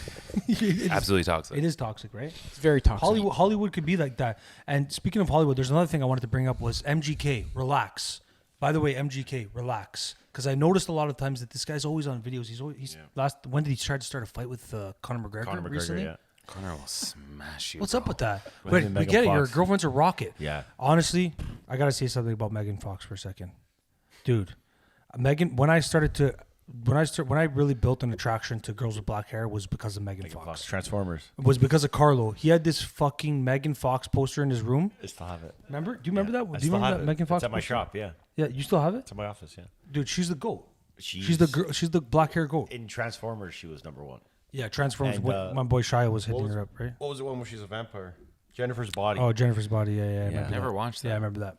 Absolutely toxic. It is toxic, right? It's very toxic. Hollywood could be like that. And speaking of Hollywood, there's another thing I wanted to bring up was MGK. Relax. By the way, MGK, relax. Because I noticed a lot of times that this guy's always on videos. When did he try to start a fight with Conor McGregor recently? yeah. Connor will smash you. What's bro. up with that? With Wait, him and we Megan get it. Your Fox. girlfriend's a rocket. Yeah. Honestly, I gotta say something about Megan Fox for a second, dude. Megan, when I really built an attraction to girls with black hair was because of Megan Fox. Transformers. It was because of Carlo. He had this fucking Megan Fox poster in his room. I still have it. Remember? Do you remember that? I Do you still remember have that it. Megan Fox? It's at my poster? shop, yeah. Yeah, you still have it, It's at my office, yeah. dude. She's the goat. She's She's the girl. She's the black hair goat. In Transformers, she was number one. Yeah, Transformers. And, my boy Shia was hitting was- her up, right? What was the one where she's a vampire? Jennifer's Body. Oh, Jennifer's Body. Yeah, I Yeah, remember never that. watched that. Yeah, I remember that.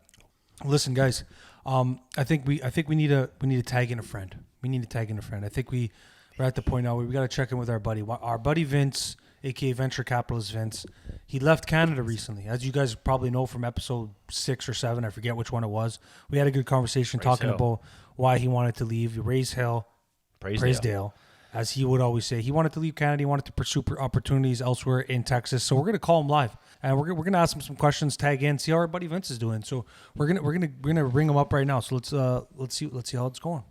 Listen, guys. I think we need to tag in a friend. We need to tag in a friend. I think we're at the point now where we got to check in with our buddy. Our buddy Vince, aka Venture Capitalist Vince. He left Canada recently, as you guys probably know from episode 6 or 7. I forget which one it was. We had a good conversation talking Hill. about why he wanted to leave. Raise Hill, Praisdale. As he would always say, he wanted to leave Canada. He wanted to pursue opportunities elsewhere in Texas. So we're gonna call him live, and we're gonna ask him some questions, tag in, see how our buddy Vince is doing. So we're gonna bring him up right now. So let's see how it's going.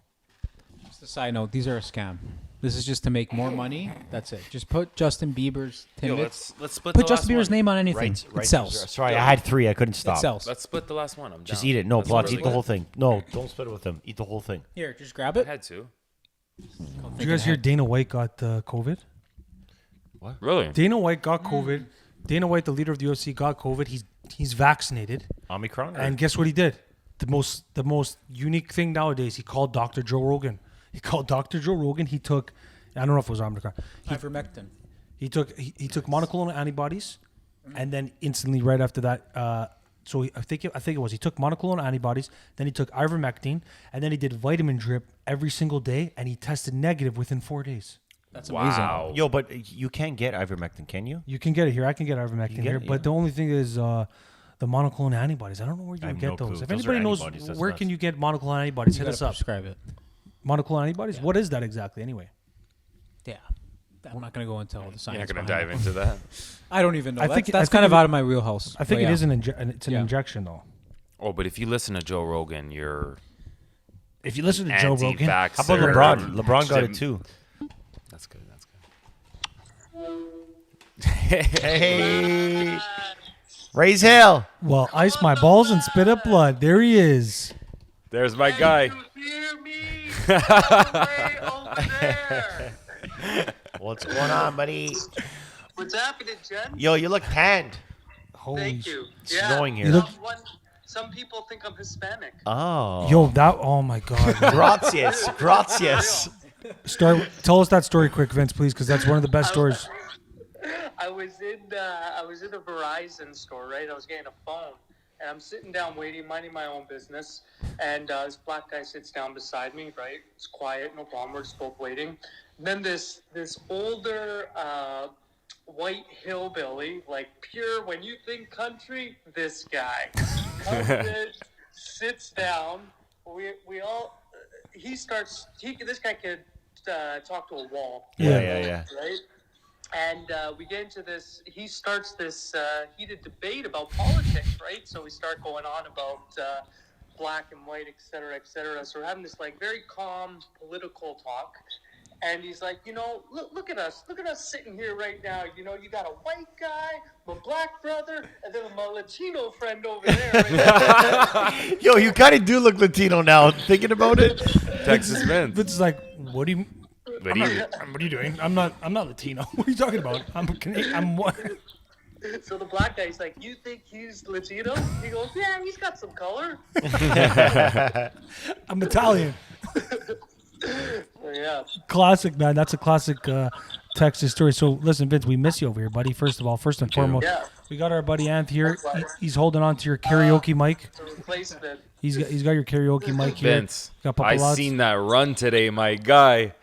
Just a side note: these are a scam. This is just to make more money. That's it. Just put Justin Bieber's Yo, Timbits. let's split Put the Justin last Bieber's one. name on anything. Right. It sells. Sorry, I had 3. I couldn't It stop. sells. Let's split the last one. I'm Just down. eat it. No, That's Plots, really eat the good. whole thing. No, don't split it with him. Eat the whole thing. Here, just grab I it. had to. Did you guys hear Dana White got COVID? Really? Dana White got COVID. Dana White, the leader of the UFC, got COVID. He's vaccinated. Omicron? And guess what he did? the most unique thing nowadays. He called Dr. Joe Rogan. He took, I don't know if it was Omicron. Ivermectin. He took monoclonal antibodies, and then instantly right after that, I think it was he took monoclonal antibodies, then he took ivermectin, and then he did vitamin drip every single day, and he tested negative within 4 days. That's amazing. Wow. Yo, but you can't get ivermectin, can you? You can get it here. I can get ivermectin get here, it, yeah. but the only thing is the monoclonal antibodies. I don't know where you I would have get no those. clue. If Those are anybody knows antibodies, that's where nuts. can you get monoclonal antibodies, You hit us gotta up. prescribe it. Monoclonal antibodies. What is that exactly anyway? Yeah. I'm not gonna go into all the science. You're not gonna behind dive it. into that. I don't even know. I That's, think- I that's think kind of it- out of my wheelhouse. I think But it is yeah. an Yeah. injection though. Oh, but if you listen to Joe Rogan, you're If you listen to Joe Rogan, anti-vaxxer. How about LeBron? LeBron got it too. That's good. That's Hey, raise hell. well, ice my balls and spit up blood. There he is. There's my guy. What's going on, buddy? What's happening, Jen? Yo, you look tanned. Holy Thank you. It's Yeah. snowing here. You look- Some people think I'm Hispanic. Oh. Yo, that. Oh my God. Gracias. Gracias. Tell us that story quick, Vince, please, because that's one of the best stories. I was in a Verizon store, right? I was getting a phone, and I'm sitting down waiting, minding my own business, and this black guy sits down beside me, right? It's quiet, no problem. We're just both waiting. And then this older white hillbilly, like pure. When you think country, this guy comes in, sits down. We all. This guy could talk to a wall. Yeah. Right? And we get into this, he starts this heated debate about politics, right? So we start going on about black and white, et cetera, et cetera. So we're having this like very calm political talk. And he's like, look at us sitting here right now. You got a white guy, my black brother, and then my Latino friend over there. Right? Yo, you kind of do look Latino now. Thinking about it. Texas Vince. Vince is like, what do you? What do you? What are you doing? I'm not Latino. What are you talking about? I'm Canadian. I'm what? So the black guy's like, you think he's Latino? He goes, yeah, he's got some color. I'm Italian. Yeah. Classic, man. That's a classic Texas story. So listen, Vince, we miss you over here, buddy. First and foremost, Yeah. we got our buddy Anth here. He's holding on to your karaoke mic. It's a replacement. He's got your karaoke mic here. Vince, Got I paparazzi. seen that run today, my guy.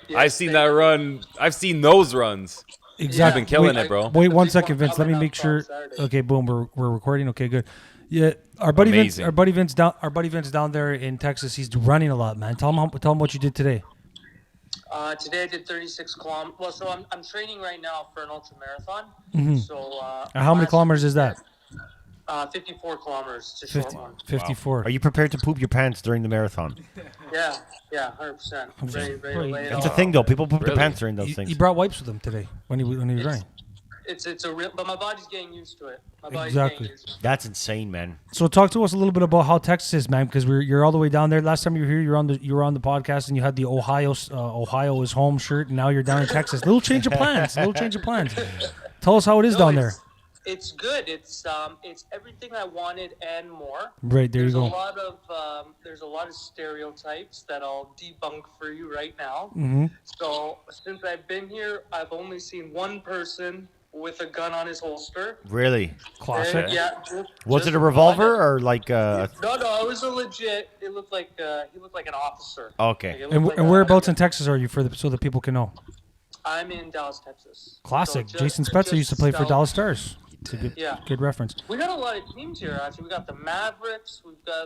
Yes, I seen thank that you. run. I've seen those runs. Exactly. You've been killing Wait, it, bro. Wait one Big second, one Vince. Let me coming make up sure. on Saturday. Okay, boom. We're recording. Okay, good. Yeah, our buddy Amazing. Vince down there in Texas. He's running a lot, man. Tell him what you did today. Today I did 36 kilometers. Well, so I'm training right now for an ultra marathon. Mm-hmm. So How many kilometers is that? 54 kilometers. It's a short one. 54. Are you prepared to poop your pants during the marathon? Yeah, 100%. Ready to lay it That's a on. thing, though. People poop their Really? pants during those He things. brought wipes with him today when he was running. It's a real, but my body's getting used to it. My body's Exactly. getting used to it. That's insane, man. So talk to us a little bit about how Texas is, man, because you're all the way down there. Last time you were here, you were on the podcast and you had the Ohio is home shirt, and now you're down in Texas. Little change of plans. Tell us how it is down there. It's good. It's everything I wanted and more. Right there, There's you a go. lot of stereotypes that I'll debunk for you right now. Mm-hmm. So since I've been here, I've only seen one person with a gun on his holster. Really? Classic. And, yeah. Was just it a revolver one. or like No, it was a legit. It looked like he looked like an officer. Okay. Like, it looked And, like and a- whereabouts in Texas are you so that people can know? I'm in Dallas, Texas. Classic. So Jason Spezza used to play for south- Dallas Stars. It's a Yeah. good reference. We got a lot of teams here. Actually, we got the Mavericks.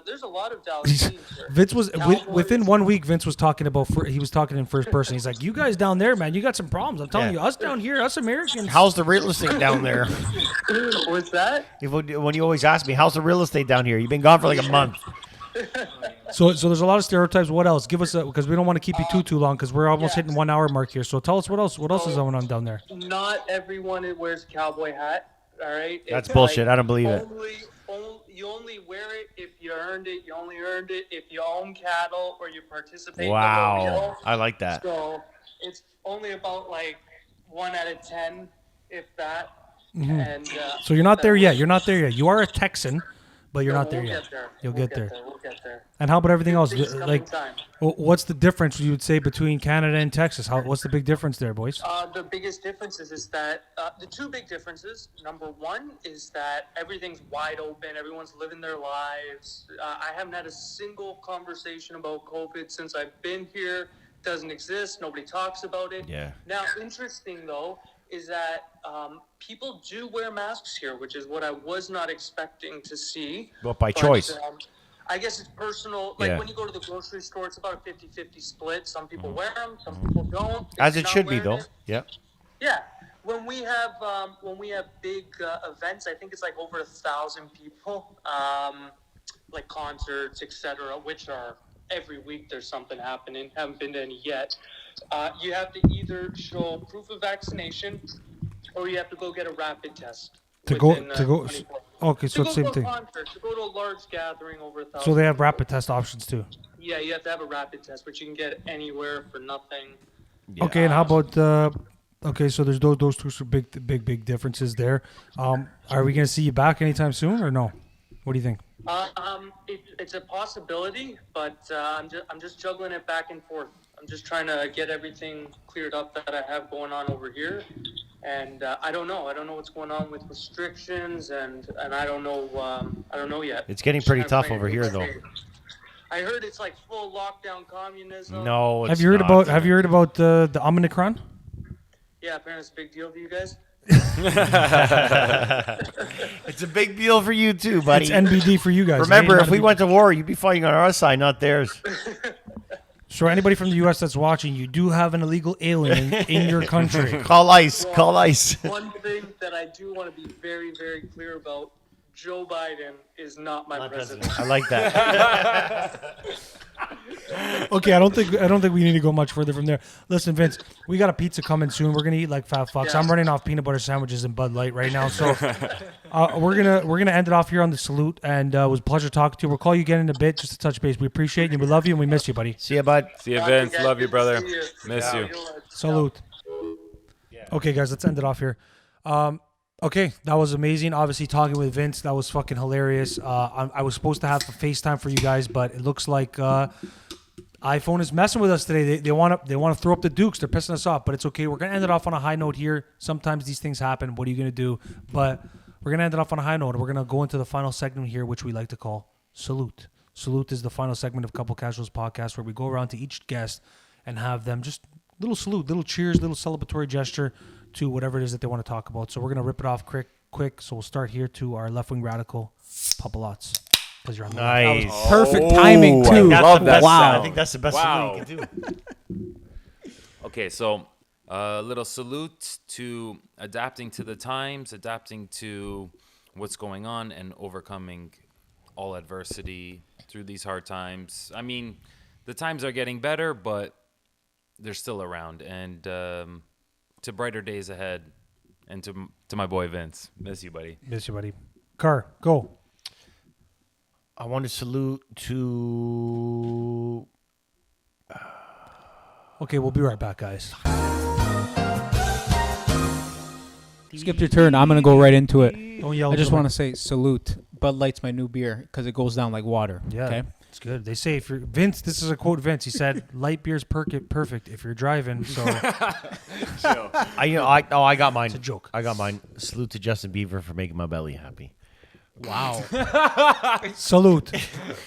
There's a lot of Dallas teams here. Vince was Cowboys. within 1 week. Vince was talking about. He was talking in first person. He's like, "You guys down there, man, you got some problems. I'm telling Yeah. you, us down here, us Americans." How's the real estate down there? What's that? When you always ask me, how's the real estate down here? You've been gone for like a month. So there's a lot of stereotypes. What else? Give us because we don't want to keep you too long because we're almost Yeah. hitting 1 hour mark here. So tell us what else. What else is going on down there? Not everyone wears a cowboy hat. All right. That's It's bullshit. like I don't believe it. You only wear it if you earned it. You only earned it if you own cattle or you participate. Wow. In the rodeo. I like that. So it's only about like 1 out of 10, if that. Mm-hmm. And So you're not there yet. You're not there yet. You are a Texan, but you're No, not there we'll yet. get there. You'll We'll get there. We'll get there. And how about everything else? Things come in Like, time. what's the difference you would say between Canada and Texas? What's the big difference there, boys? The biggest differences is that the two big differences. Number one is that everything's wide open. Everyone's living their lives. I haven't had a single conversation about COVID since I've been here. Doesn't exist. Nobody talks about it. Yeah. Now, interesting though is that people do wear masks here, which is what I was not expecting to see. But by choice. I guess it's personal. Like Yeah. when you go to the grocery store, it's about a 50-50 split. Some people wear them, some people don't. As If it you're should not be, wearing though. it- Yeah. Yeah. When we have big events, I think it's like over 1,000 people, like concerts, etc., which are every week there's something happening. Haven't been to any yet. You have to either show proof of vaccination, or you have to go get a rapid test. To go. 24 Okay, so to it's go same to a thing. concert, to go to a large gathering over 1,000. So they have rapid test options too. Yeah, you have to have a rapid test, but you can get it anywhere for nothing. Okay, and how about okay, so there's those two big differences there. Are we gonna see you back anytime soon or no? What do you think? It's a possibility, but I'm just juggling it back and forth. I'm just trying to get everything cleared up that I have going on over here, and I don't know. I don't know what's going on with restrictions, and I don't know. I don't know yet. It's getting pretty I'm tough playing over it here, by though. ear. I heard it's like full lockdown communism. No, it's Have you heard not. Have you heard about the Omicron? Yeah, apparently it's a big deal to you guys. It's a big deal for you too, buddy. It's NBD for you guys. Remember, It ain't if we gotta went to war, you'd be fighting on our side, not theirs. be- so anybody from the U.S. that's watching, you do have an illegal alien in your country. Call ICE. Call ICE. One thing that I do want to be very, very clear about: Joe Biden is not my president. I like that. Okay, I don't think we need to go much further from there. Listen, Vince, we got a pizza coming soon. We're gonna eat like fat fucks. Yeah. I'm running off peanut butter sandwiches and Bud Light right now, so we're gonna end it off here on the salute. And it was a pleasure talking to you. We'll call you again in a bit just to touch base. We appreciate you. We love you and we miss you, buddy. See ya, bud. See you, Bye, Vince. guys. Love you, Good to brother. see you. Miss you. Salute. Okay, guys, let's end it off here. Okay, that was amazing. Obviously, talking with Vince, that was fucking hilarious. I was supposed to have a FaceTime for you guys, but it looks like iPhone is messing with us today. They want to throw up the Dukes. They're pissing us off, but it's okay. We're gonna end it off on a high note here. Sometimes these things happen. What are you gonna do? But we're gonna end it off on a high note. We're gonna go into the final segment here, which we like to call Salute. Salute is the final segment of Couple Casuals podcast, where we go around to each guest and have them just little salute, little cheers, little celebratory gesture to whatever it is that they want to talk about. So we're gonna rip it off quick. So we'll start here to our left wing radical, Papa Lots, because you're on the left. Nice. Perfect timing I too. love that Wow. I sound. think that's the best Wow. thing you can do. Okay, so a little salute to adapting to the times, adapting to what's going on, and overcoming all adversity through these hard times. I mean, the times are getting better, but they're still around. And to brighter days ahead, and to my boy Vince. Miss you, buddy. Miss you, buddy. Car, go. I want to salute to. Okay, we'll be right back, guys. Skip your turn. I'm gonna go right into it. Don't yell. I just want to say salute. Bud Light's my new beer because it goes down like water. Yeah, Okay. it's good. They say if you're Vince, this is a quote. Vince, he said, "Light beer's perfect if you're driving." So I got mine. it's a joke. I got mine. Salute to Justin Bieber for making my belly happy. Wow. Salute.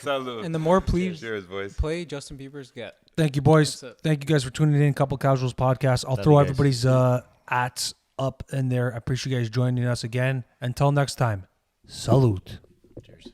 Salute. And the more please Cheers, boys. play Justin Bieber's get. Thank you, boys. That's it. Thank you guys for tuning in. Couple Casuals podcast. I'll Love throw you guys. everybody's ats up in there. I appreciate you guys joining us again. Until next time, salute. Cheers.